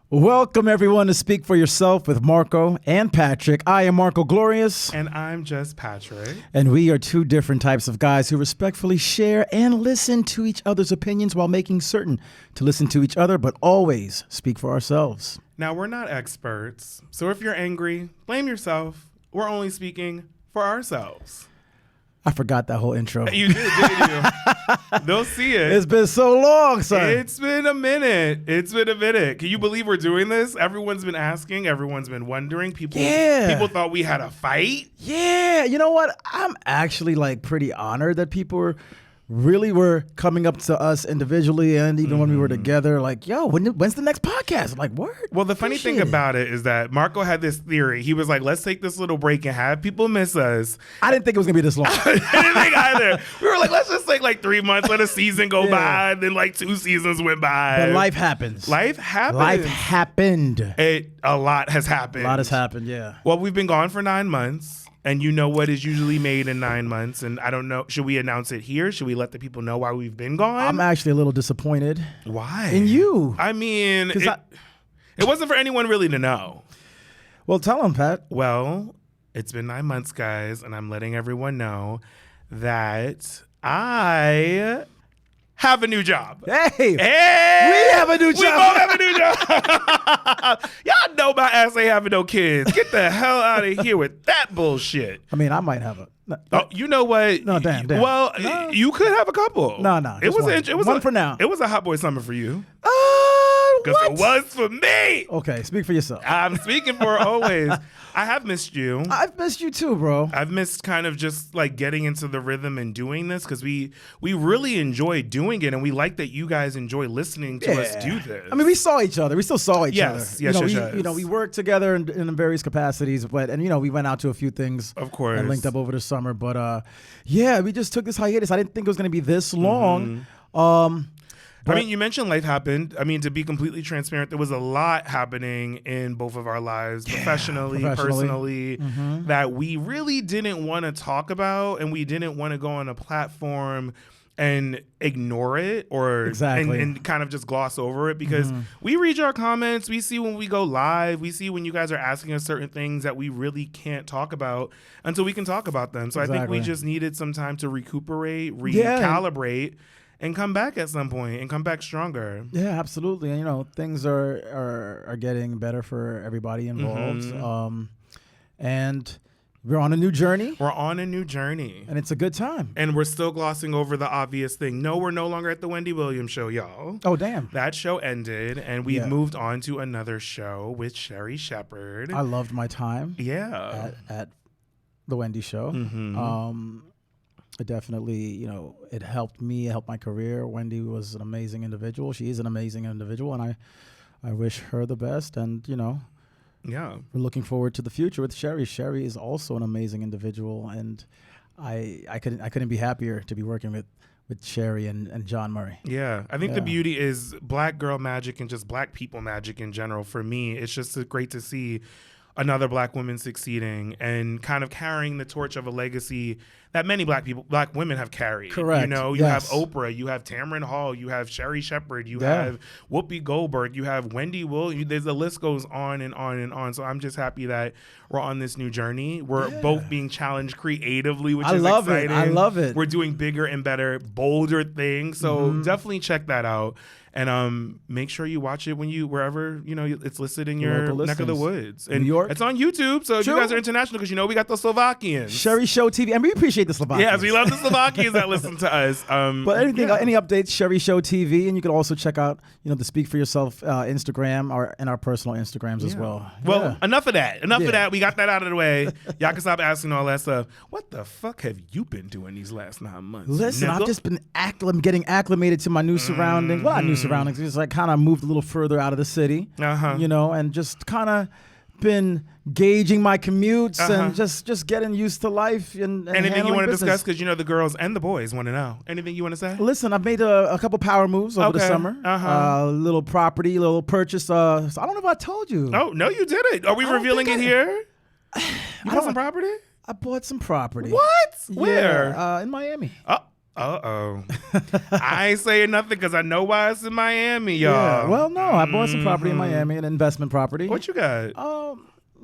Welcome, everyone, to Speak for Yourself with Marco and Patrick. I am Marco Glorious. And I'm just Patrick. And we are two different types of guys who respectfully share and listen to each other's opinions while making certain to listen to each other, but always speak for ourselves. Now, we're not experts, so if you're angry, blame yourself. We're only speaking for ourselves. I forgot that whole intro. You did, didn't you? They'll see it. It's been so long, son. It's been a minute. Can you believe we're doing this? Everyone's been asking. Everyone's been wondering. People thought we had a fight. Yeah. You know what? I'm actually pretty honored that people were coming up to us individually and even when we were together, yo, when's the next podcast? I'm like, word? Well, the funny thing about it is that Marco had this theory. He was like, let's take this little break and have people miss us. I didn't think it was going to be this long. I didn't think either. We were like, let's just take 3 months, let a season go by, and then 2 seasons went by. But life happens. Life happened. A lot has happened. A lot has happened, yeah. Well, we've been gone for 9 months. And you know what is usually made in 9 months. And I don't know, should we announce it here? Should we let the people know why we've been gone? I'm actually a little disappointed. Why? In you. I mean, it wasn't for anyone really to know. Well, tell them, Pat. Well, it's been 9 months, guys. And I'm letting everyone know that I have a new job. Hey, we have a new job. We both have a new job. Y'all know my ass ain't having no kids. Get the hell out of here with that bullshit. I mean, I might have a. Oh, you know what? No, damn. Well, no. You could have a couple. No. It was one for now. It was a hot boy summer for you. Because it was for me. Okay, speak for yourself. I'm speaking for always. I have missed you. I've missed you too, bro. I've missed kind of just getting into the rhythm and doing this because we really enjoy doing it and we like that you guys enjoy listening to us do this. I mean, we saw each other. We still saw each other. Yes. We worked together in various capacities, but we went out to a few things. Of course. And linked up over the summer. But we just took this hiatus. I didn't think it was going to be this long. I mean, you mentioned life happened. I mean, to be completely transparent, there was a lot happening in both of our lives, professionally, personally, that we really didn't want to talk about, and we didn't want to go on a platform and ignore it and kind of just gloss over it because we read your comments. We see when we go live. We see when you guys are asking us certain things that we really can't talk about until we can talk about them. So I think we just needed some time to recuperate, recalibrate, and come back at some point and come back stronger. Yeah, absolutely. And things are getting better for everybody involved. And we're on a new journey. And it's a good time. And we're still glossing over the obvious thing. No, we're no longer at the Wendy Williams show, y'all. Oh, damn. That show ended, and we've moved on to another show with Sherry Shepherd. I loved my time. Yeah. At the Wendy show. It definitely, it helped me, it helped my career. Wendy was an amazing individual. She is an amazing individual, and I wish her the best. And, we're looking forward to the future with Sherry. Sherry is also an amazing individual, and I couldn't be happier to be working with Sherry and John Murray. Yeah, I think the beauty is Black girl magic and just Black people magic in general. For me, it's just great to see another Black woman succeeding and kind of carrying the torch of a legacy that many Black women have carried. Correct. You have Oprah, you have Tamron Hall, you have Sherry Shepherd, you have Whoopi Goldberg, you have Wendy Williams. The list goes on and on and on. So I'm just happy that we're on this new journey. We're both being challenged creatively, which is exciting. I love it. We're doing bigger and better, bolder things. So definitely check that out. And make sure you watch it wherever it's listed in your neck of the woods. And New York, it's on YouTube. So if you guys are international, because we got the Slovakians. Sherry Show TV, and we appreciate the Slovakians. Yes, we love the Slovakians that listen to us. But any updates? Sherry Show TV, and you can also check out the Speak for Yourself Instagram and our personal Instagrams as well. Well, enough of that. Enough of that. We got that out of the way. Y'all can stop asking all that stuff. What the fuck have you been doing these last 9 months? Listen, I've just been getting acclimated to my new surroundings. Well, not new surroundings. Just kind of moved a little further out of the city, and just kind of been gauging my commutes and just getting used to life. And anything you want to discuss? Because the girls and the boys want to know. Anything you want to say? Listen, I've made a couple power moves over the summer. A little property, little purchase. So I don't know if I told you. Oh, no, you didn't. Are we revealing it here? You bought some property? I bought some property. What? Where? In Miami. Uh-oh. I ain't saying nothing because I know why it's in Miami, y'all. Yeah. Well, no, I bought some property in Miami, an investment property. What you got? Do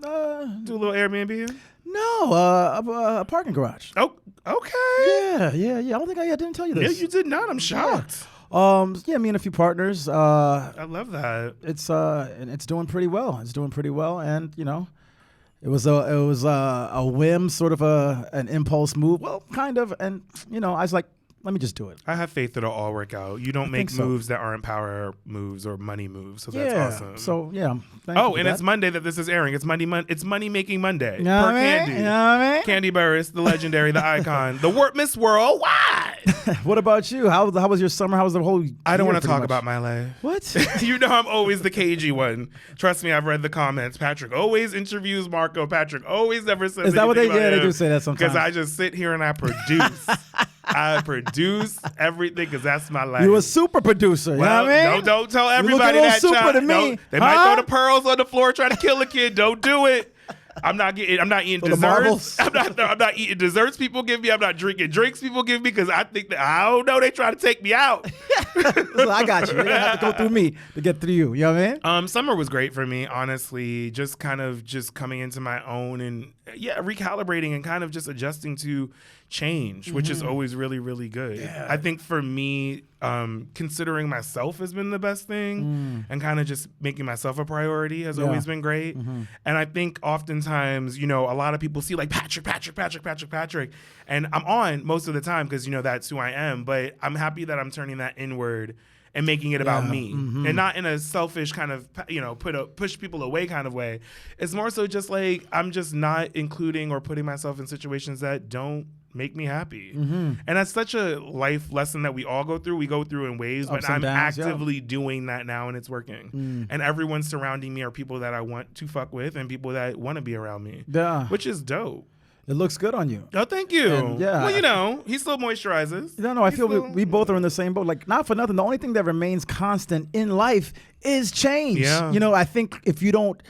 a little Airbnb here? No, a parking garage. Oh, okay. Yeah. I don't think I didn't tell you this. Yeah, you did not. I'm shocked. Yeah, me and a few partners. I love that. It's doing pretty well. And it was a whim, sort of an impulse move. Well, kind of, and I was like, let me just do it. I have faith it'll all work out. You don't make moves that aren't power moves or money moves, so that's awesome. So yeah. It's Monday that this is airing. It's It's Money Making Monday. You know per Candy. You know what I mean? Candy Burris, the legendary, the icon, the Miss Worldwide. What about you? How was your summer? How was the whole? I don't want to talk about my life. What? You know I'm always the cagey one. Trust me, I've read the comments. Patrick always interviews Marco. Patrick always never says. Is that what they? Yeah, they do say that sometimes. Because I just sit here and I produce. I produce everything because that's my life. You a super producer. Well, you know what I mean? Don't tell everybody that. Super to me. They might throw the pearls on the floor trying to kill a kid. Don't do it. I'm not eating desserts. I'm not eating desserts people give me. I'm not drinking drinks people give me because I think that I don't know. They try to take me out. So I got you. You don't have to go through me to get through you. You know what I mean? Summer was great for me, honestly. Just kind of coming into my own and recalibrating and kind of just adjusting to change, which is always really, really good. Yeah. I think for me, considering myself has been the best thing, and kind of just making myself a priority has always been great. And I think oftentimes, a lot of people see like Patrick, and I'm on most of the time because that's who I am. But I'm happy that I'm turning that inward and making it about me, and not in a selfish kind of push people away kind of way. It's more so just like I'm just not including or putting myself in situations that don't make me happy. And that's such a life lesson that we all go through. We go through in waves, but I'm actively doing that now, and it's working. And everyone surrounding me are people that I want to fuck with and people that want to be around me, which is dope. It looks good on you. Oh, thank you. And well, he still moisturizes. No, I feel we both are in the same boat. Like, not for nothing, the only thing that remains constant in life is change. Yeah. I think if you don't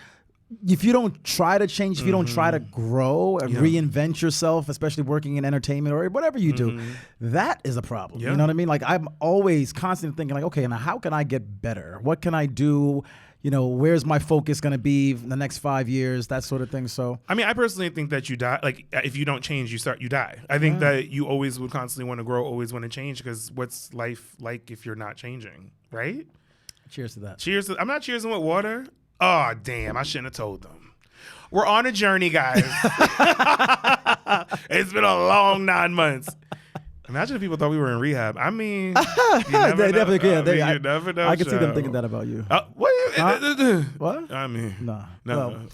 try to change, if you don't try to grow and reinvent yourself, especially working in entertainment or whatever you do, that is a problem. You know what I mean? Like, I'm always constantly thinking like, okay, now how can I get better? What can I do? Where's my focus going to be in the next 5 years, that sort of thing. So, I mean, I personally think that you die. Like, if you don't change, you die. I think that you always would constantly want to grow, always want to change, because what's life like if you're not changing, right? Cheers to that. Cheers. I'm not cheersing with water. Oh, damn. I shouldn't have told them. We're on a journey, guys. It's been a long 9 months. Imagine if people thought we were in rehab. I mean, they definitely can. You never know. I can see them thinking that about you. What? I mean, no.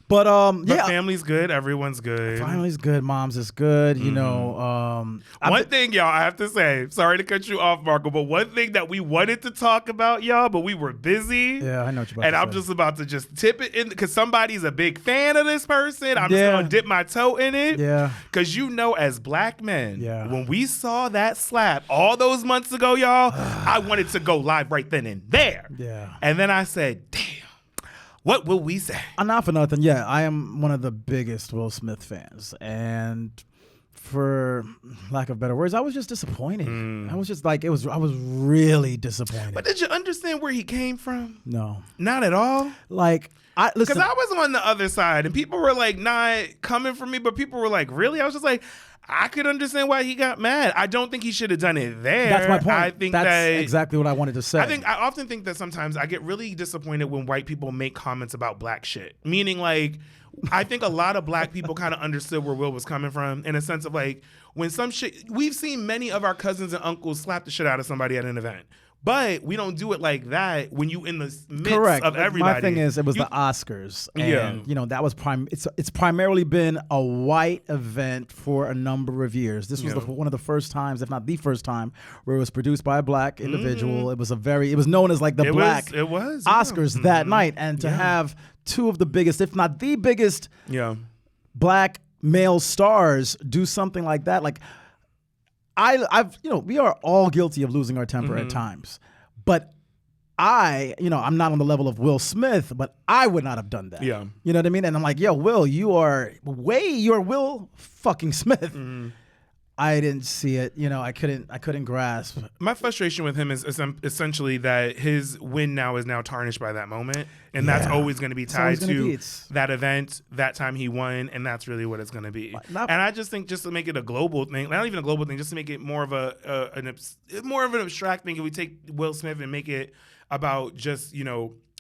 But family's good. Everyone's good. Family's good. Mom's is good. One thing, y'all, I have to say, sorry to cut you off, Marco, but one thing that we wanted to talk about, y'all, but we were busy. Yeah, I know what you're about and to I'm say. just about to just tip it in because somebody's a big fan of this person. I'm just going to dip my toe in it. Yeah. Because as black men, when we saw that slap all those months ago, y'all, I wanted to go live right then and there. Yeah. And then I said, damn. What will we say? Not for nothing. Yeah, I am one of the biggest Will Smith fans. And for lack of better words, I was just disappointed. I was just like, I was really disappointed. But did you understand where he came from? No. Not at all? Like, because I was on the other side and people were like not coming for me, but people were like, really? I was just like, I could understand why he got mad. I don't think he should have done it there. That's my point. I think that's exactly what I wanted to say. I often think that sometimes I get really disappointed when white people make comments about black shit. Meaning, like, I think a lot of black people kind of understood where Will was coming from in a sense of like, when some shit, we've seen many of our cousins and uncles slap the shit out of somebody at an event. But we don't do it like that when you in the midst of everybody. My thing is, it was the Oscars, and that was it's primarily been a white event for a number of years. This was one of the first times, if not the first time, where it was produced by a black individual. It was known as like the black Oscars that night, and to have two of the biggest, if not the biggest, black male stars do something like that, like. We are all guilty of losing our temper at times, but I'm not on the level of Will Smith, but I would not have done that. Yeah. You know what I mean? And I'm like, yo, Will, you're Will fucking Smith. I didn't see it. I couldn't grasp. My frustration with him is essentially that his win is now tarnished by that moment. And that's always going to be tied to that event, that time he won, and that's really what it's going to be. And I just think just to make it a global thing, not even a global thing, just to make it more of an abstract thing, if we take Will Smith and make it about just,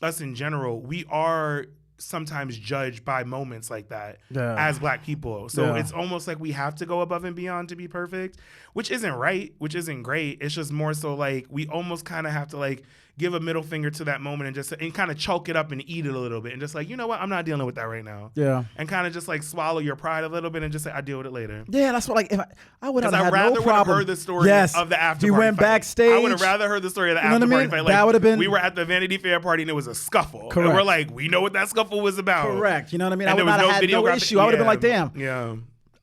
us in general, we are sometimes judged by moments like that as Black people. So it's almost like we have to go above and beyond to be perfect, which isn't right, which isn't great. It's just more so like we almost kind of have to like give a middle finger to that moment and kind of choke it up and eat it a little bit and just like, you know what, I'm not dealing with that right now. Yeah. And kind of just like swallow your pride a little bit and just say, I deal with it later. Yeah, that's what like if I would have had no problem. Because I rather would have heard the story of the after party. You went backstage. I would have rather heard the story of the after party fight. Like, that would have been. We were at the Vanity Fair party and it was a scuffle. Correct. And we're like, we know what that scuffle was about. Correct. You know what I mean? I would not have had no issue. I would have been like, damn. Yeah.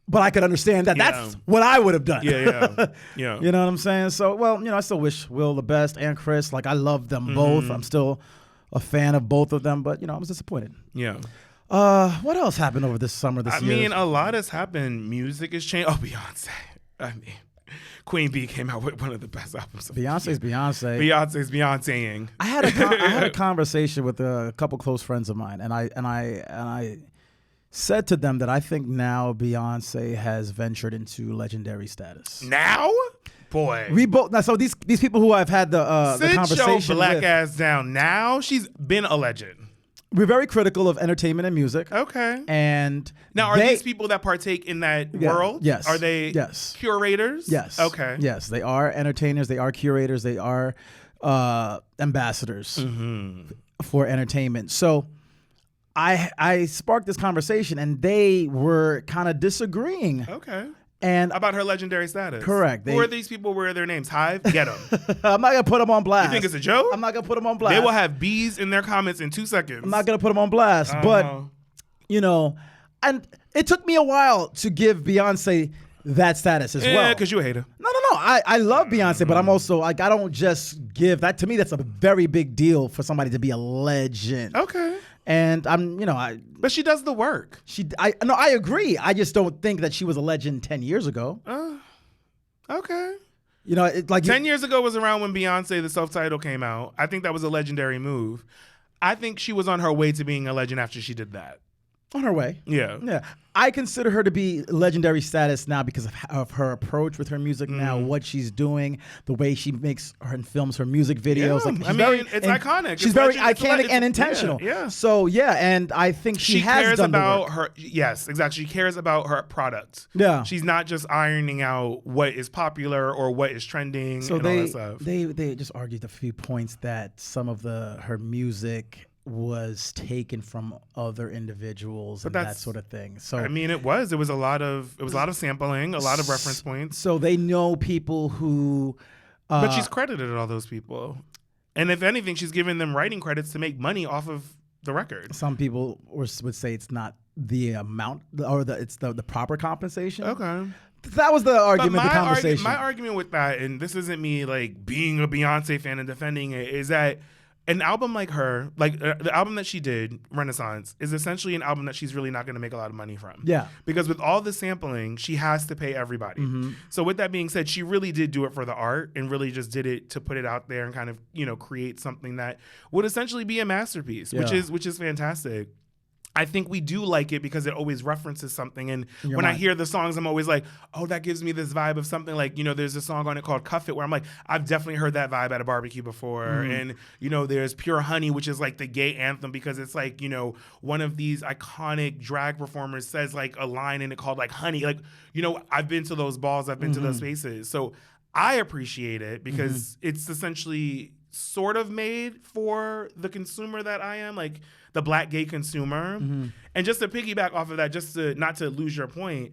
But I could understand that. That's what I would have done. Yeah. You know what I'm saying? So, I still wish Will the best and Chris. Like, I love them both. I'm still a fan of both of them. But, I was disappointed. Yeah. What else happened over this summer this year? I mean, a lot has happened. Music has changed. Oh, Beyonce. I mean, Queen Bee came out with one of the best albums. Beyonce's Beyonce. Beyonce's Beyonceing. I had a conversation with a couple close friends of mine, and I said to them that I think now Beyonce has ventured into legendary status. Now? Boy. We both now, so these people who I've had the conversation Sit your black ass down. Now she's been a legend. We're very critical of entertainment and music. Okay. And now are these people that partake in that world? Yes. Are they curators? Yes. Okay. Yes, they are entertainers, they are curators, they are ambassadors for entertainment. So I sparked this conversation and they were kind of disagreeing. Okay. And about her legendary status. Correct. Who are these people? Where are their names? Hive? Get them. I'm not going to put them on blast. You think it's a joke? I'm not going to put them on blast. They will have bees in their comments in 2 seconds. I'm not going to put them on blast. But, and it took me a while to give Beyonce that status as well. Yeah, because you hate her. No. I love Beyonce, but I'm also like, I don't just give that. To me, that's a very big deal for somebody to be a legend. Okay. And but she does the work. I agree. I just don't think that she was a legend 10 years ago. Okay. 10 years ago was around when Beyonce, the self-title, came out. I think that was a legendary move. I think she was on her way to being a legend after she did that. On her way. Yeah. Yeah. I consider her to be legendary status now because of her approach with her music now, what she's doing, the way she makes and films her music videos. Yeah. It's iconic. She's very iconic and intentional. Yeah. So, and I think she has cares done about the her. work. Yes, exactly. She cares about her product. Yeah. She's not just ironing out what is popular or what is trending and all that stuff. They just argued a few points that some of her music was taken from other individuals and that sort of thing. So I mean, it was a lot of sampling, a lot of reference points. So they know people who but she's credited all those people. And if anything, she's giving them writing credits to make money off of the record. Some people would say it's not the amount or it's the proper compensation. Okay. That was the argument, the conversation. My argument with that, and this isn't me like being a Beyonce fan and defending it, is that an album like her, like the album that she did, Renaissance, is essentially an album that she's really not going to make a lot of money from. Yeah. Because with all the sampling, she has to pay everybody. Mm-hmm. So with that being said, she really did do it for the art and really just did it to put it out there and kind of, create something that would essentially be a masterpiece, which is fantastic. I think we do like it because it always references something. And when I hear the songs, I'm always like, oh, that gives me this vibe of something like, there's a song on it called Cuff It where I'm like, I've definitely heard that vibe at a barbecue before. Mm. And, there's Pure Honey, which is like the gay anthem because it's like, one of these iconic drag performers says like a line in it called like honey. Like, I've been to those balls. I've been to those spaces. So I appreciate it because it's essentially sort of made for the consumer that I am, like the black gay consumer. Mm-hmm. And just to piggyback off of that, just to not to lose your point,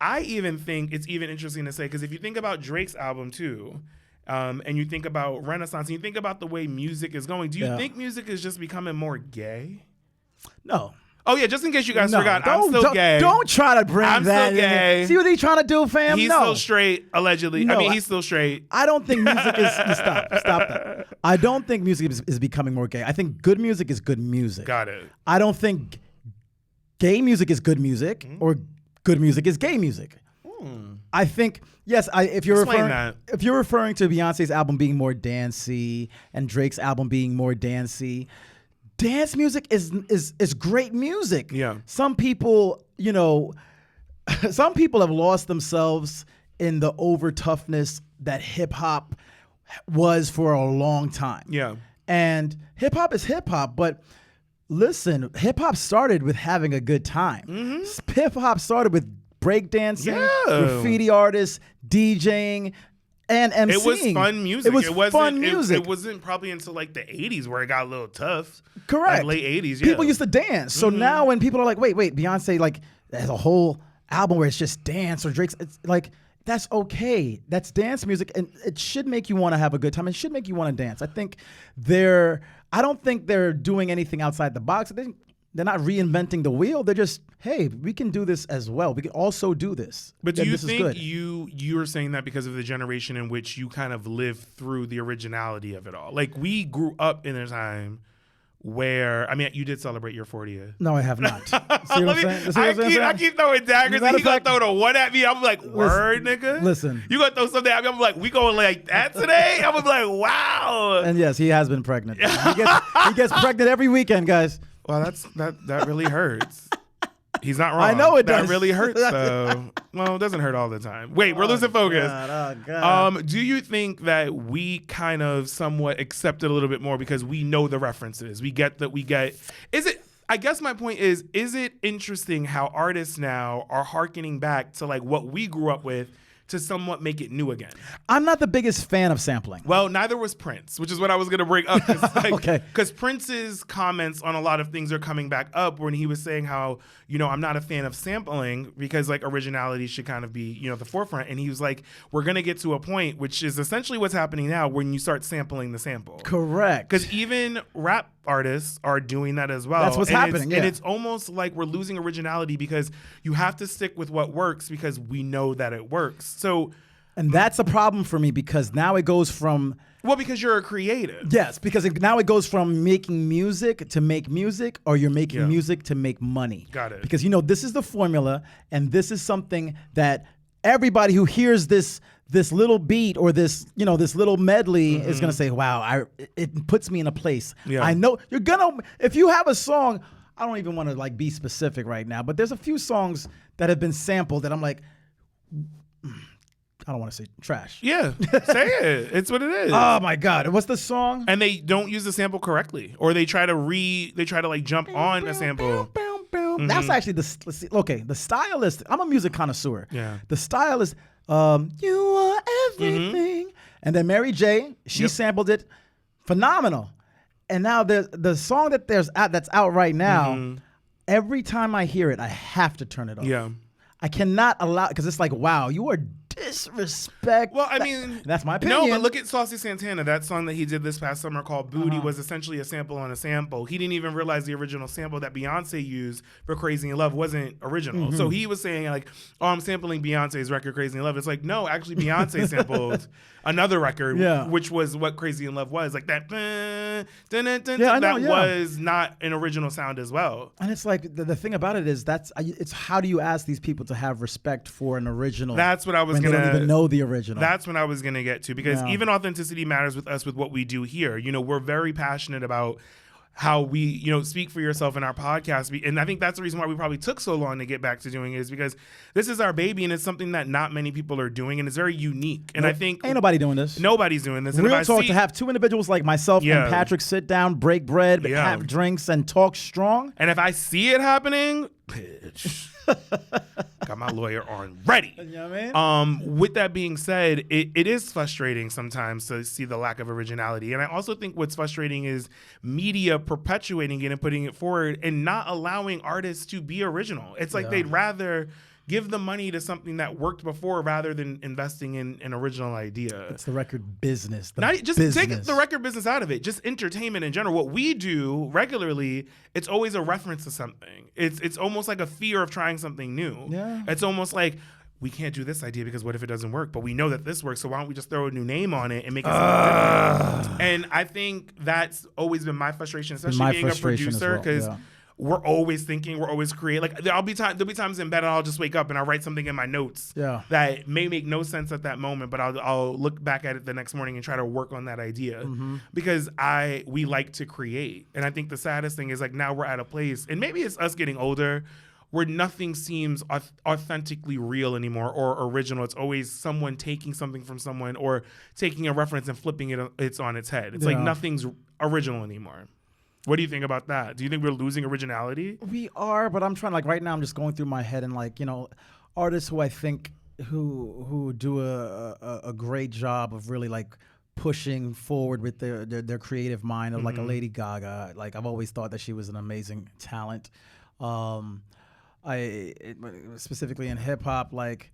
I even think it's even interesting to say, because if you think about Drake's album too, and you think about Renaissance, and you think about the way music is going, do you think music is just becoming more gay? No. Oh, yeah, just in case you guys forgot, I'm still gay. Don't try to bring I'm that still gay. in. See what he's trying to do, fam? He's still straight, allegedly. No, he's still straight. I don't think music is... Stop that. I don't think music is becoming more gay. I think good music is good music. Got it. I don't think gay music is good music or good music is gay music. I think yes. If you're Explain referring to Beyonce's album being more dancey and Drake's album being more dancey, dance music is great music. Yeah. Some people, some people have lost themselves in the over toughness that hip hop was for a long time. Yeah. And hip hop is hip hop, but listen, hip hop started with having a good time. Mm-hmm. Hip hop started with breakdancing, graffiti artists, DJing, and MCing. It was fun music. It was fun music. It wasn't probably until like the 80s where it got a little tough. Correct. Like late 80s, People used to dance. So now when people are like, wait, Beyonce like has a whole album where it's just dance, or Drake's, it's like, that's okay. That's dance music, and it should make you want to have a good time. It should make you want to dance. I don't think they're doing anything outside the box. They're not reinventing the wheel. They're just, hey, we can do this as well. We can also do this. But do you think you are saying that because of the generation in which you kind of lived through the originality of it all? Like, we grew up in a time where, I mean, you did celebrate your 40th. No, I have not. See what I'm saying? I keep throwing daggers, and he gonna throw the one at me. I'm like, word, nigga. Listen. You gonna throw something at me? I'm like, we going like that today? I'm like, wow. And yes, he has been pregnant. He gets pregnant every weekend, guys. Well, that really hurts. He's not wrong. I know it does. That really hurts, though. Well, it doesn't hurt all the time. Wait, we're losing focus. God. Do you think that we kind of somewhat accept it a little bit more because we know the references? We get. Is it? I guess my point is it interesting how artists now are hearkening back to like what we grew up with to somewhat make it new again? I'm not the biggest fan of sampling. Well, neither was Prince, which is what I was going to bring up. Okay. Because Prince's comments on a lot of things are coming back up when he was saying how, I'm not a fan of sampling because like originality should kind of be, the forefront. And he was like, we're going to get to a point, which is essentially what's happening now when you start sampling the sample. Correct. Because even rap artists are doing that as well. That's what's happening. And it's almost like we're losing originality because you have to stick with what works because we know that it works. So, and that's a problem for me because now it goes from... Well, because you're a creative. Yes, because now it goes from making music to make music, or you're making music to make money. Got it. Because, this is the formula, and this is something that everybody who hears this little beat or this little medley is going to say, wow, it puts me in a place. Yeah. I know you're going to, if you have a song, I don't even want to like be specific right now, but there's a few songs that have been sampled that I'm like, I don't want to say trash. Yeah, say it. It's what it is. Oh my God. What's the song? And they don't use the sample correctly, or they try to like jump on a sample. That's actually the stylist. I'm a music connoisseur. Yeah. The stylist, you are everything. And then Mary J, she sampled it. Phenomenal. And now the song that's out right now, every time I hear it, I have to turn it off. Yeah. I cannot allow, because it's like, wow, you are disrespect. Well, I mean, that's my opinion. No, but look at Saucy Santana. That song that he did this past summer called Booty was essentially a sample on a sample. He didn't even realize the original sample that Beyonce used for Crazy in Love wasn't original. So he was saying like, oh, I'm sampling Beyonce's record Crazy in Love. It's like, no, actually Beyonce sampled another record, which was what Crazy in Love was. Like that, was not an original sound as well. And it's like, the thing about it is it's how do you ask these people to have respect for an original? That's what I was they don't even know the original. That's what I was gonna get to, because even authenticity matters with us with what we do here. We're very passionate about how we, speak for yourself in our podcast. And I think that's the reason why we probably took so long to get back to doing it, is because this is our baby and it's something that not many people are doing, and it's very unique. And I think ain't nobody doing this. Nobody's doing this. Real talk, to have two individuals like myself and Patrick sit down, break bread, have drinks, and talk strong. And if I see it happening, bitch. Got my lawyer on ready. You know what I mean? With that being said, it is frustrating sometimes to see the lack of originality. And I also think what's frustrating is media perpetuating it and putting it forward and not allowing artists to be original. It's like they'd rather give the money to something that worked before rather than investing in an original idea. It's the record business. Take the record business out of it. Just entertainment in general. What we do regularly, it's always a reference to something. It's almost like a fear of trying something new. Yeah. It's almost like, we can't do this idea because what if it doesn't work? But we know that this works, so why don't we just throw a new name on it and make it something different? And I think that's always been my frustration, especially being a producer, because we're always thinking, we're always creating. Like there'll be times in bed I'll just wake up and I'll write something in my notes that may make no sense at that moment, but I'll look back at it the next morning and try to work on that idea because we like to create. And I think the saddest thing is like now we're at a place, and maybe it's us getting older, where nothing seems authentically real anymore or original. It's always someone taking something from someone or taking a reference and flipping it's on its head. It's like nothing's original anymore. What do you think about that? Do you think we're losing originality? We are, but I'm trying, like right now I'm just going through my head and like, artists who I think who do a great job of really like pushing forward with their creative mind of like a Lady Gaga. Like I've always thought that she was an amazing talent. Specifically in hip hop, like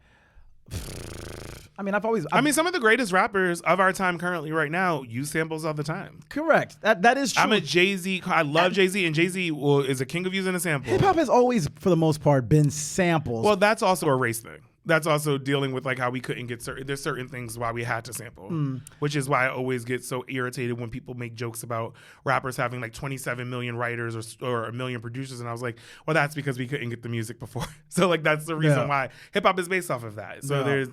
some of the greatest rappers of our time currently right now use samples all the time. Correct. That is true. I'm a Jay-Z. I love Jay-Z, and Jay-Z is a king of using a sample. Hip hop has always, for the most part, been samples. Well, that's also a race thing. That's also dealing with like how we couldn't get there's certain things why we had to sample, which is why I always get so irritated when people make jokes about rappers having like 27 million writers or a million producers. And I was like, well, that's because we couldn't get the music before. So like, that's the reason why hip hop is based off of that. So there's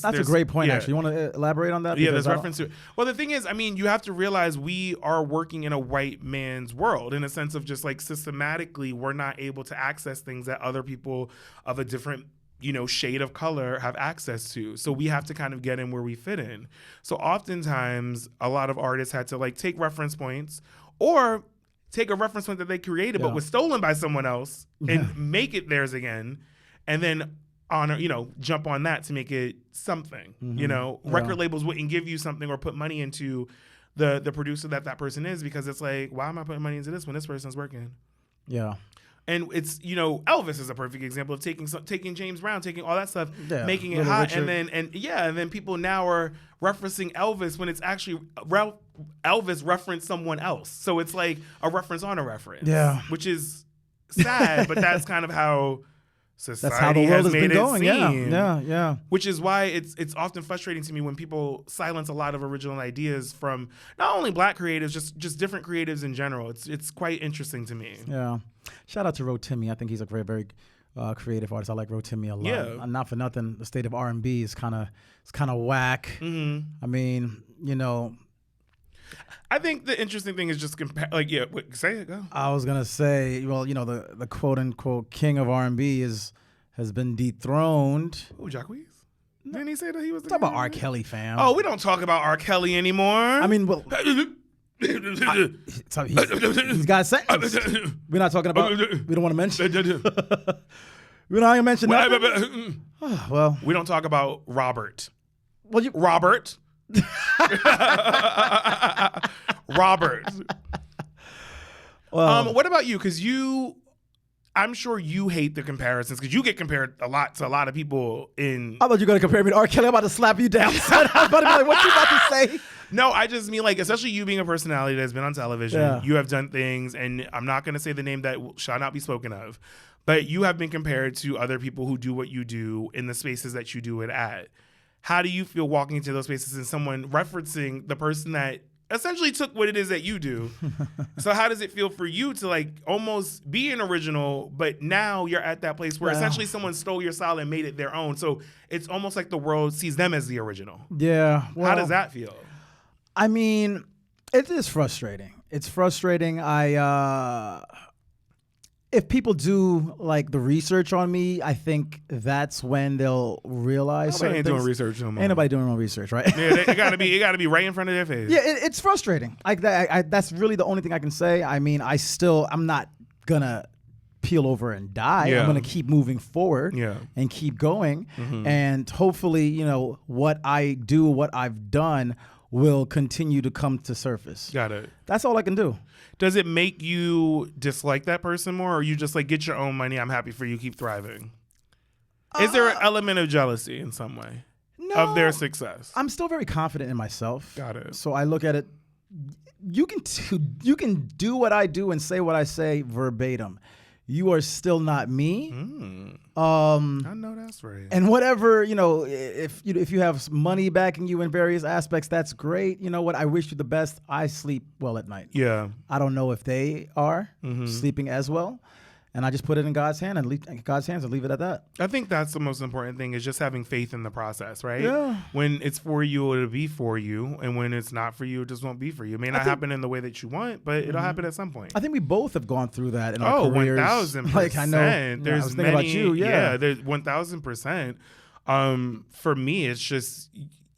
a great point, actually. You want to elaborate on that? Yeah, there's reference to it. Well, the thing is, you have to realize we are working in a white man's world in a sense of just like systematically, we're not able to access things that other people of a different shade of color have access to. So we have to kind of get in where we fit in. So oftentimes a lot of artists had to like take reference points or take a reference point that they created but was stolen by someone else and make it theirs again. And then jump on that to make it something. Record labels wouldn't give you something or put money into the producer that person is because it's like, why am I putting money into this when this person's working? Yeah. And it's, Elvis is a perfect example of taking James Brown, taking all that stuff, making it hot. Richard. And then people now are referencing Elvis when it's actually Elvis referenced someone else. So it's like a reference on a reference. Yeah. Which is sad, but that's kind of how society that's how the world has been going. Yeah. Which is why it's often frustrating to me when people silence a lot of original ideas from not only black creatives, just different creatives in general. It's quite interesting to me. Yeah. Shout out to Rotimi. I think he's a very, very creative artist. I like Rotimi a lot. Yeah. Not for nothing, the state of R&B is kind of whack. Mm-hmm. I think the interesting thing is just say it, go. I was gonna say, well, the quote unquote king of R&B has been dethroned. Oh, Jacquees? Didn't he say that he was the talk about R. Kelly, fam? Oh, we don't talk about R. Kelly anymore. Well, he's got a sentence. We're not talking about. We don't want to mention. We're not gonna mention that. Well, we don't talk about Robert. Well, Robert. Robert. Well, what about you? Because I'm sure you hate the comparisons because you get compared a lot to a lot of people in. I thought you were going to compare me to R. Kelly. I'm about to slap you down. I'm about to be like, what you about to say? No, I just mean like, especially you being a personality that's been on television, you have done things, and I'm not going to say the name that shall not be spoken of, but you have been compared to other people who do what you do in the spaces that you do it at. How do you feel walking into those spaces and someone referencing the person that essentially took what it is that you do? So how does it feel for you to like almost be an original, but now you're at that place where essentially someone stole your style and made it their own? So it's almost like the world sees them as the original. Yeah. Well, how does that feel? It is frustrating. It's frustrating. If people do like the research on me, I think that's when they'll realize. Nobody ain't doing research no more. Ain't nobody doing no research, right? Yeah, it gotta be right in front of their face. Yeah, it's frustrating. Like that's really the only thing I can say. I'm not gonna peel over and die. Yeah. I'm gonna keep moving forward. And keep going. Mm-hmm. And hopefully, what I do, what I've done, will continue to come to surface. Got it. That's all I can do. Does it make you dislike that person more, or you just like, get your own money, I'm happy for you, keep thriving? Is there an element of jealousy in some way of their success? I'm still very confident in myself. Got it. So I look at it, you can do what I do and say what I say verbatim. you are still not me. I know that's right. And whatever, if you have money backing you in various aspects, that's great. You know what? I wish you the best. I sleep well at night. Yeah. I don't know if they are sleeping as well. And I just put it in God's hand and leave it at that. I think that's the most important thing, is just having faith in the process, right? Yeah. When it's for you, it'll be for you. And when it's not for you, it just won't be for you. It may not happen in the way that you want, but it'll happen at some point. I think we both have gone through that in our careers. 1,000%. Like, I know. There's I was thinking about you. Yeah. There's 1,000%. For me, it's just,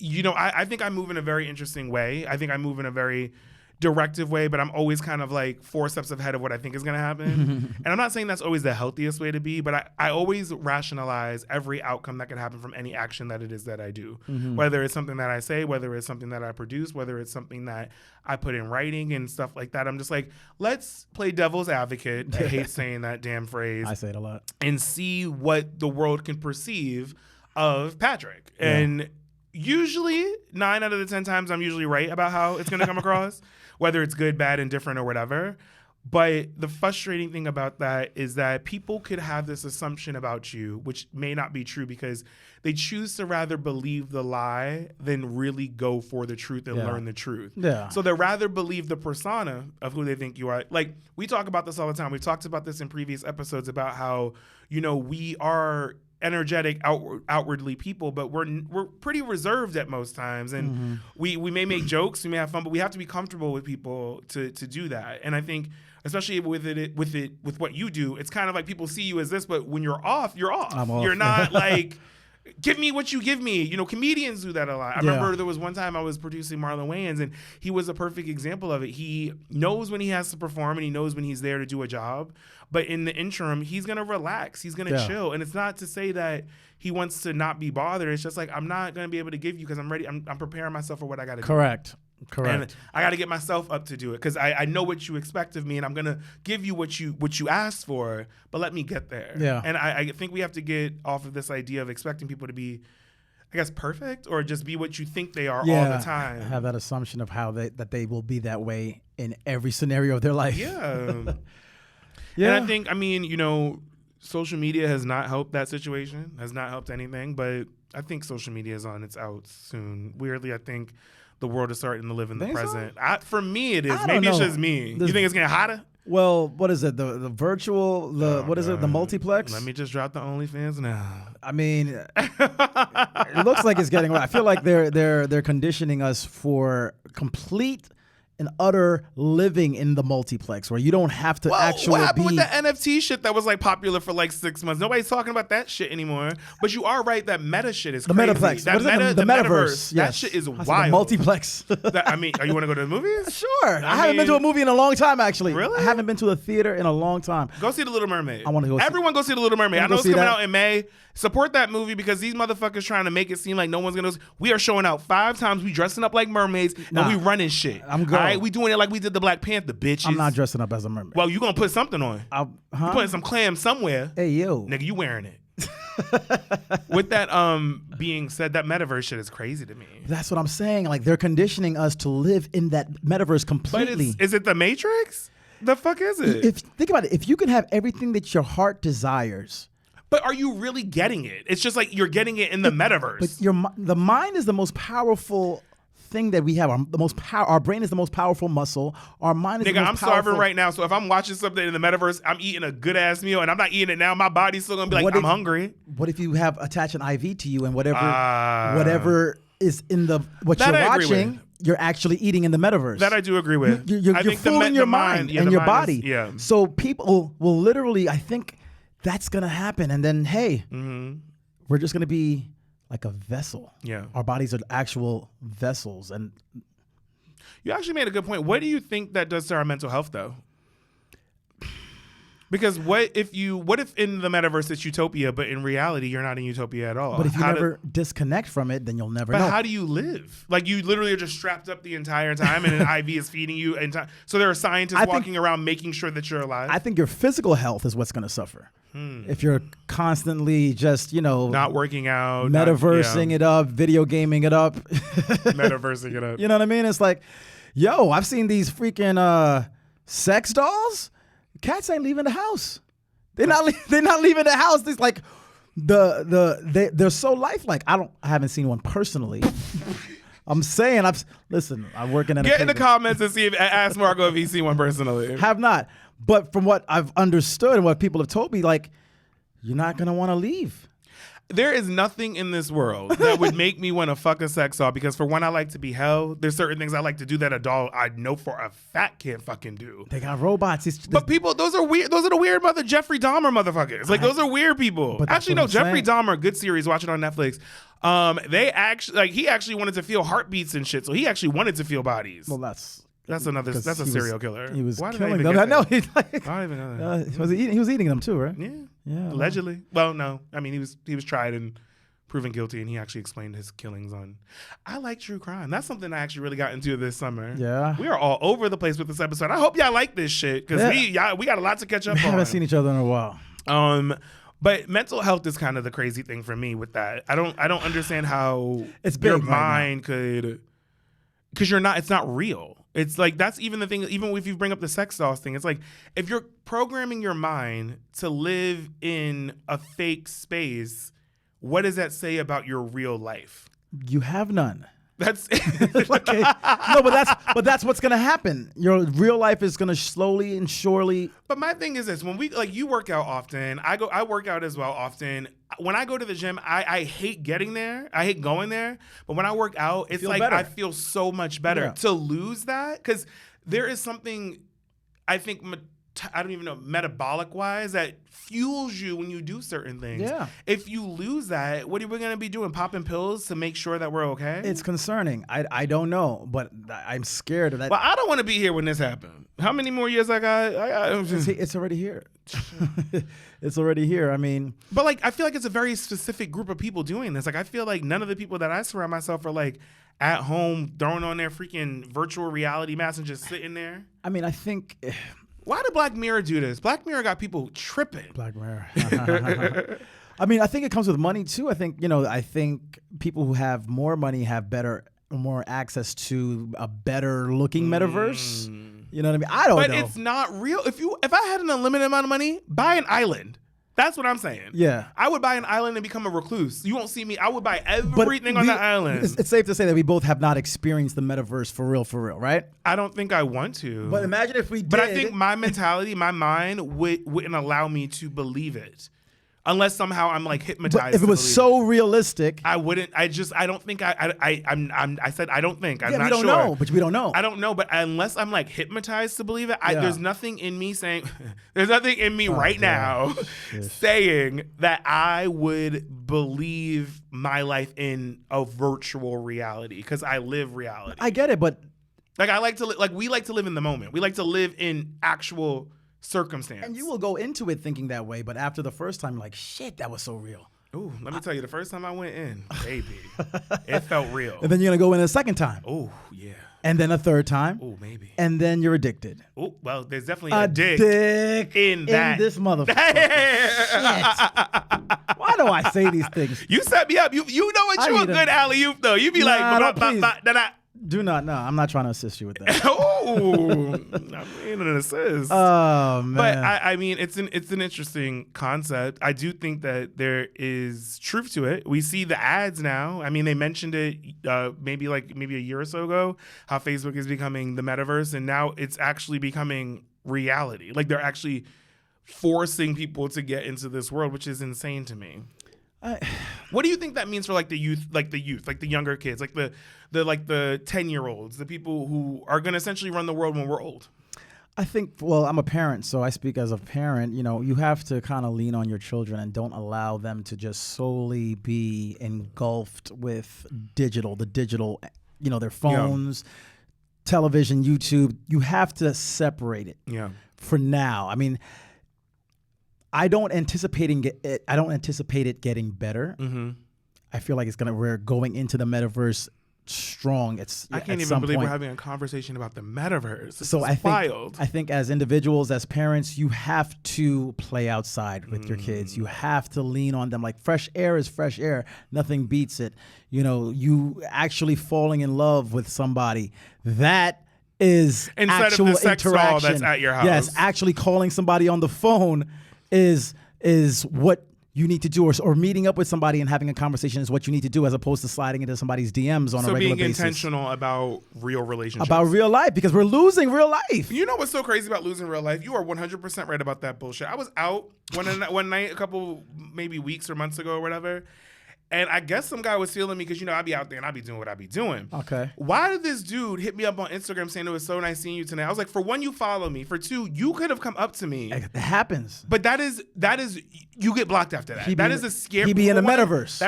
I think I move in a very interesting way. I think I move in a very directive way, but I'm always kind of like 4 steps ahead of what I think is going to happen. And I'm not saying that's always the healthiest way to be, but I always rationalize every outcome that can happen from any action that it is that I do. Whether it's something that I say, whether it's something that I produce, whether it's something that I put in writing and stuff like that. I'm just like, let's play devil's advocate. I hate saying that damn phrase. I say it a lot. And see what the world can perceive of Patrick. And usually 9 out of the 10 times I'm usually right about how it's going to come across. Whether it's good, bad, indifferent, or whatever. But the frustrating thing about that is that people could have this assumption about you, which may not be true, because they choose to rather believe the lie than really go for the truth and learn the truth. Yeah. So they rather believe the persona of who they think you are. Like, we talk about this all the time. We've talked about this in previous episodes about how, we are energetic outwardly people, but we're pretty reserved at most times, and we may make jokes, we may have fun, but we have to be comfortable with people to do that. And I think especially with what you do, it's kind of like people see you as this, but when you're off, you're off. I'm off. You're not like, give me what you give me. Comedians do that a lot. I remember there was one time I was producing Marlon Wayans, and he was a perfect example of it. He knows when he has to perform, and he knows when he's there to do a job. But in the interim, he's going to relax. He's going to chill. And it's not to say that he wants to not be bothered. It's just like, I'm not going to be able to give you because I'm ready. I'm preparing myself for what I got to do. Correct. And I got to get myself up to do it because I know what you expect of me, and I'm going to give you what you asked for, but let me get there. Yeah. And I think we have to get off of this idea of expecting people to be, I guess, perfect or just be what you think they are all the time. Have that assumption of how they will be that way in every scenario of their life. Yeah. Yeah. And I think, social media has not helped that situation, has not helped anything, but I think social media is on its out soon. Weirdly, I think the world is starting to live in the present. So? For me, it is. Maybe it's just me. You think it's getting hotter? Well, what is it? The virtual, the multiplex? Let me just drop the OnlyFans now. I mean, it looks like it's getting. I feel like they're conditioning us for complete and utter living in the multiplex where you don't have to actually what happened with the NFT shit that was like popular for like 6 months? Nobody's talking about that shit anymore. But you are right, that meta shit is crazy. The Metaplex. The metaverse. Yes. That shit is wild. The multiplex. You want to go to the movies? Sure. I haven't been to a movie in a long time, actually. Really? I haven't been to a theater in a long time. Go see The Little Mermaid. I want to go. Everyone go see The Little Mermaid. I know it's coming out in May. Support that movie because these motherfuckers trying to make it seem like no one's gonna. We are showing out 5 times. We dressing up like mermaids and we running shit. I'm good. All right, we doing it like we did the Black Panther, bitches. I'm not dressing up as a mermaid. Well, you gonna put something on. You putting some clam somewhere. Hey yo, nigga, you wearing it. With that being said, that metaverse shit is crazy to me. That's what I'm saying. Like they're conditioning us to live in that metaverse completely. But is it the Matrix? The fuck is it? Think about it. If you can have everything that your heart desires. But are you really getting it? It's just like you're getting it in the metaverse. But the mind is the most powerful thing that we have. Our brain is the most powerful muscle. Our mind is the most powerful. Nigga, I'm starving right now. So if I'm watching something in the metaverse, I'm eating a good ass meal, and I'm not eating it now. My body's still gonna be like, I'm hungry. What if you have attach an IV to you and whatever is in what you're watching? You're actually eating in the metaverse. That I do agree with. You're fooling your mind and your body. Yeah. So people will literally, I think that's going to happen. And then, hey, we're just going to be like a vessel. Yeah. Our bodies are actual vessels. And you actually made a good point. What do you think that does to our mental health, though? Because what if in the metaverse it's utopia, but in reality you're not in utopia at all? But if you never disconnect from it, then you'll never know. But how do you live? Like you literally are just strapped up the entire time, and an IV is feeding you. So there are scientists walking around making sure that you're alive. I think your physical health is what's going to suffer. If you're constantly just, not working out, metaversing it up, video gaming it up, metaversing it up. You know what I mean? It's like, yo, I've seen these freaking sex dolls. Cats ain't leaving the house. They're not leaving the house. It's like they're so lifelike. I haven't seen one personally. I'm saying I'm working at. Get in the comments and ask Marco if he's seen one personally. Have not, but from what I've understood and what people have told me, like, you're not gonna want to leave. There is nothing in this world that would make me want to fuck a sex doll, because for one, I like to be held. There's certain things I like to do that a doll I know for a fact can't fucking do. They got robots. But people, those are weird. Those are the weird Jeffrey Dahmer motherfuckers. Like, those are weird people. Actually, no, Jeffrey Dahmer, good series, watch it on Netflix. He actually wanted to feel heartbeats and shit, so he actually wanted to feel bodies. Well, that's a serial killer. He was killing them. I know. I don't even know that. He was eating them too, right? Yeah. Allegedly. Well, no. I mean, he was tried and proven guilty, and he actually explained his killings on. I like true crime. That's something I actually really got into this summer. Yeah. We are all over the place with this episode. I hope y'all like this shit, because we got a lot to catch up on. We haven't seen each other in a while. But mental health is kind of the crazy thing for me with that. I don't understand how it's your mind could, because it's not real. It's like, that's even the thing, even if you bring up the sex dolls thing, it's like, if you're programming your mind to live in a fake space, what does that say about your real life? You have none. That's okay. No, but that's what's gonna happen. Your real life is gonna slowly and surely. But my thing is this: when you work out often, I work out as well often. When I go to the gym, I hate getting there. I hate going there. But when I work out, it's like better. I feel so much better. Yeah. To lose that, because there is something, I think, I don't even know, metabolic wise, that fuels you when you do certain things. Yeah. If you lose that, what are we going to be doing? Popping pills to make sure that we're okay? It's concerning. I don't know, but I'm scared of that. Well, I don't want to be here when this happens. How many more years I got? It's already here. It's already here. I mean, but like, I feel like it's a very specific group of people doing this. Like, I feel like none of the people that I surround myself are like at home throwing on their freaking virtual reality mask and just sitting there. I mean, I think. Why did Black Mirror do this? Black Mirror got people tripping. Black Mirror. I mean, I think it comes with money too. I think people who have more money have more access to a better looking metaverse. You know what I mean? I don't know. But it's not real. If I had an unlimited amount of money, buy an island. That's what I'm saying. Yeah. I would buy an island and become a recluse. You won't see me. I would buy everything on that island. It's safe to say that we both have not experienced the metaverse for real, right? I don't think I want to. But imagine if we did. But I think my mentality, my mind wouldn't allow me to believe it. Unless somehow I'm like hypnotized. But if it was so realistic, I wouldn't. I don't think. I said I don't think. I'm not sure. We don't know, but we don't know. I don't know, but unless I'm like hypnotized to believe it, there's nothing in me saying. There's nothing in me now saying that I would believe my life in a virtual reality, because I live reality. I get it, but like we like to live in the moment. We like to live in actual circumstance. And you will go into it thinking that way, but after the first time, you're like, shit, that was so real. Ooh, let me tell you, the first time I went in, baby, it felt real. And then you're going to go in a second time. Oh, yeah. And then a third time. Oh, maybe. And then you're addicted. Oh, well, there's definitely a dick in this motherfucker. Shit. Why do I say these things? You set me up. You know what? You a good alley-oop, though. You be do not. No, I'm not trying to assist you with that. Oh, I mean an assist. Oh man. But I mean, it's an interesting concept. I do think that there is truth to it. We see the ads now. I mean, they mentioned it maybe a year or so ago, how Facebook is becoming the metaverse, and now it's actually becoming reality. Like, they're actually forcing people to get into this world, which is insane to me. What do you think that means for the youth, like the younger kids, like the 10-year-olds, the people who are going to essentially run the world when we're old? I think, well, I'm a parent, so I speak as a parent. You know, you have to kind of lean on your children and don't allow them to just solely be engulfed with the digital, their phones, television, YouTube. You have to separate it. Yeah. For now, I mean, I don't anticipate it getting better. Mm-hmm. I feel like we're going into the metaverse strong. I can't even believe we're having a conversation about the metaverse. So I think as individuals, as parents, you have to play outside with your kids. You have to lean on them. Like, fresh air is fresh air. Nothing beats it. You know, you actually falling in love with somebody. That is instead actual of the sex interaction. doll that's at your house. Yes, actually calling somebody on the phone is what you need to do, or meeting up with somebody and having a conversation is what you need to do, as opposed to sliding into somebody's DMs on a regular basis. So being intentional about real relationships. About real life, because we're losing real life. You know what's so crazy about losing real life? You are 100% right about that bullshit. I was out one night a couple maybe weeks or months ago or whatever, and I guess some guy was feeling me because, I be out there and I be doing what I be doing. Okay. Why did this dude hit me up on Instagram saying it was so nice seeing you tonight? I was like, for one, you follow me. For two, you could have come up to me. It happens. But that is you get blocked after that. That is a scary. He be in the metaverse.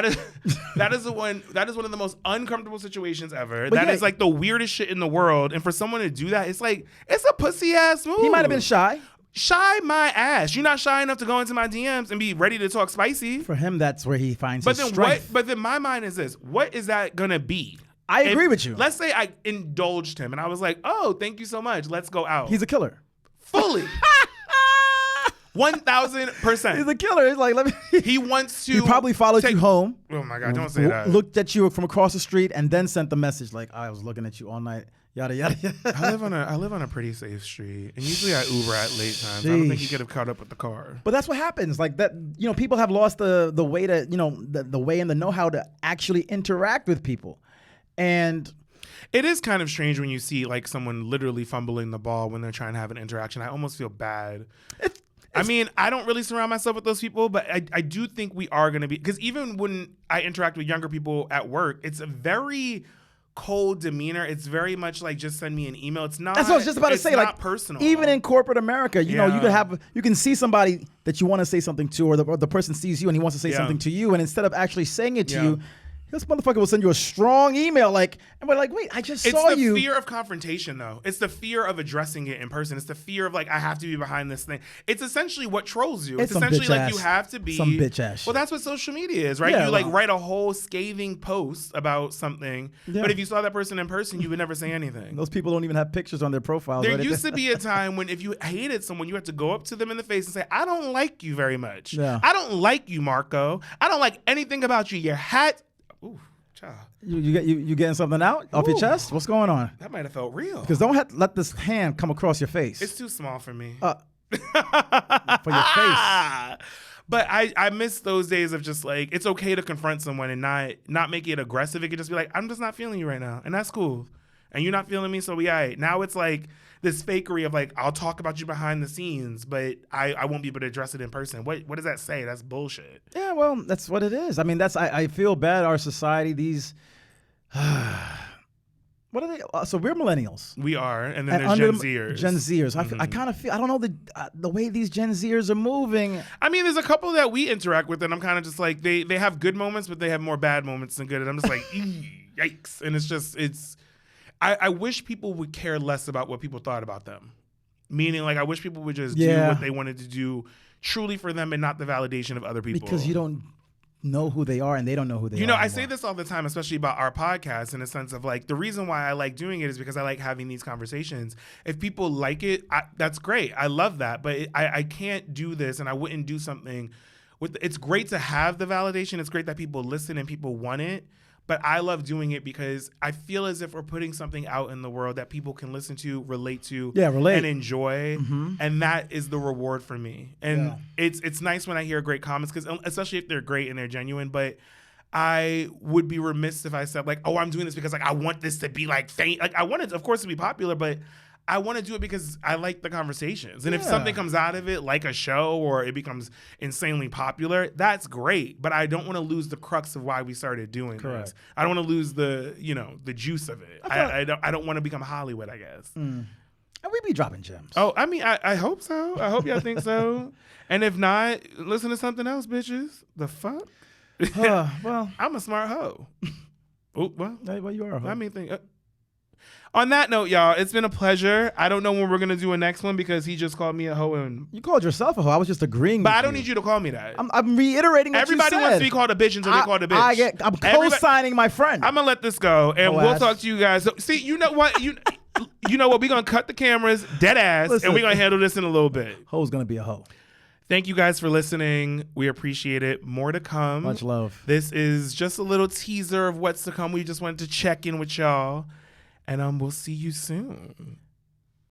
That is one of the most uncomfortable situations ever. But that is like the weirdest shit in the world. And for someone to do that, it's like, it's a pussy ass move. He might have been shy. Shy my ass. You're not shy enough to go into my DMs and be ready to talk spicy. For him, that's where he finds his strength. But then my mind is this. What is that going to be? I agree with you. Let's say I indulged him and I was like, oh, thank you so much. Let's go out. He's a killer. Fully. 1,000%. He's a killer. He's like, he wants to. He probably followed you home. Oh my God, don't say that. Looked at you from across the street and then sent the message like, I was looking at you all night. Yada yada yada. I live on a pretty safe street, and usually I Uber at late times. I don't think he could have caught up with the car. But that's what happens. Like that, people have lost the way to, the way and the know-how to actually interact with people, and it is kind of strange when you see like someone literally fumbling the ball when they're trying to have an interaction. I almost feel bad. I mean, I don't really surround myself with those people, but I do think we are going to be, because even when I interact with younger people at work, it's a very cold demeanor. It's very much like, just send me an email. It's not. That's what I was just about to say. Like, personal. Even in corporate America, you know, you can see somebody that you want to say something to, or the person sees you and he wants to say something to you, and instead of actually saying it to you, this motherfucker will send you a strong email, and we're like, wait, I just saw you. It's the fear of confrontation, though. It's the fear of addressing it in person. It's the fear of, like, I have to be behind this thing. It's essentially what trolls you. It's essentially like you have to be. Some bitch ass shit. Well, that's what social media is, right? You, write a whole scathing post about something, but if you saw that person in person, you would never say anything. Those people don't even have pictures on their profiles. There used to be a time when if you hated someone, you had to go up to them in the face and say, I don't like you very much. Yeah. I don't like you, Marco. I don't like anything about you. Your hat. Ooh. You getting something out off your chest? What's going on? That might have felt real. Because don't let this hand come across your face. It's too small for me. For your face. But I miss those days of just like, it's okay to confront someone and not make it aggressive. It could just be like, I'm just not feeling you right now. And that's cool. And you're not feeling me, so we all right. Now it's like this fakery of like, I'll talk about you behind the scenes, but I won't be able to address it in person. What does that say? That's bullshit. Yeah, well, that's what it is. I mean, I feel bad. Our society, these, what are they? So we're millennials. We are, and then there's Gen Zers. Gen Zers. Mm-hmm. I kind of feel, I don't know the way these Gen Zers are moving. I mean, there's a couple that we interact with, and I'm kind of just like, they have good moments, but they have more bad moments than good. And I'm just like, yikes. And it's. I wish people would care less about what people thought about them. Meaning, like, I wish people would just do what they wanted to do truly for them and not the validation of other people. Because you don't know who they are and they don't know who they are. You know, I say this all the time, especially about our podcast, in a sense of like, the reason why I like doing it is because I like having these conversations. If people like it, that's great. I love that. But I can't do this, and I wouldn't do something with. It's great to have the validation. It's great that people listen and people want it. But I love doing it because I feel as if we're putting something out in the world that people can listen to, relate to, and enjoy. Mm-hmm. And that is the reward for me. And it's nice when I hear great comments, because especially if they're great and they're genuine. But I would be remiss if I said like, oh, I'm doing this because like I want this to be like faint. Like I want it, of course, to be popular, but I want to do it because I like the conversations. And if something comes out of it, like a show, or it becomes insanely popular, that's great. But I don't want to lose the crux of why we started doing this. I don't want to lose the juice of it. I don't want to become Hollywood, I guess. And we be dropping gems. Oh, I mean, I hope so. I hope y'all think so. And if not, listen to something else, bitches. The fuck? Well, I'm a smart hoe. Oh, well. Well, you are a hoe. I mean, on that note, y'all, it's been a pleasure. I don't know when we're going to do a next one because he just called me a hoe. And you called yourself a hoe. I was just agreeing But with I don't need you to call me that. I'm reiterating what Everybody you said. wants to be called a bitch until they called a bitch. I'm co-signing my friend. I'm going to let this go, and we'll talk to you guys. So, see, you know what? You know what? We're going to cut the cameras, dead ass, and we're going to handle this in a little bit. Hoe's going to be a hoe. Thank you guys for listening. We appreciate it. More to come. Much love. This is just a little teaser of what's to come. We just wanted to check in with y'all. And we'll see you soon.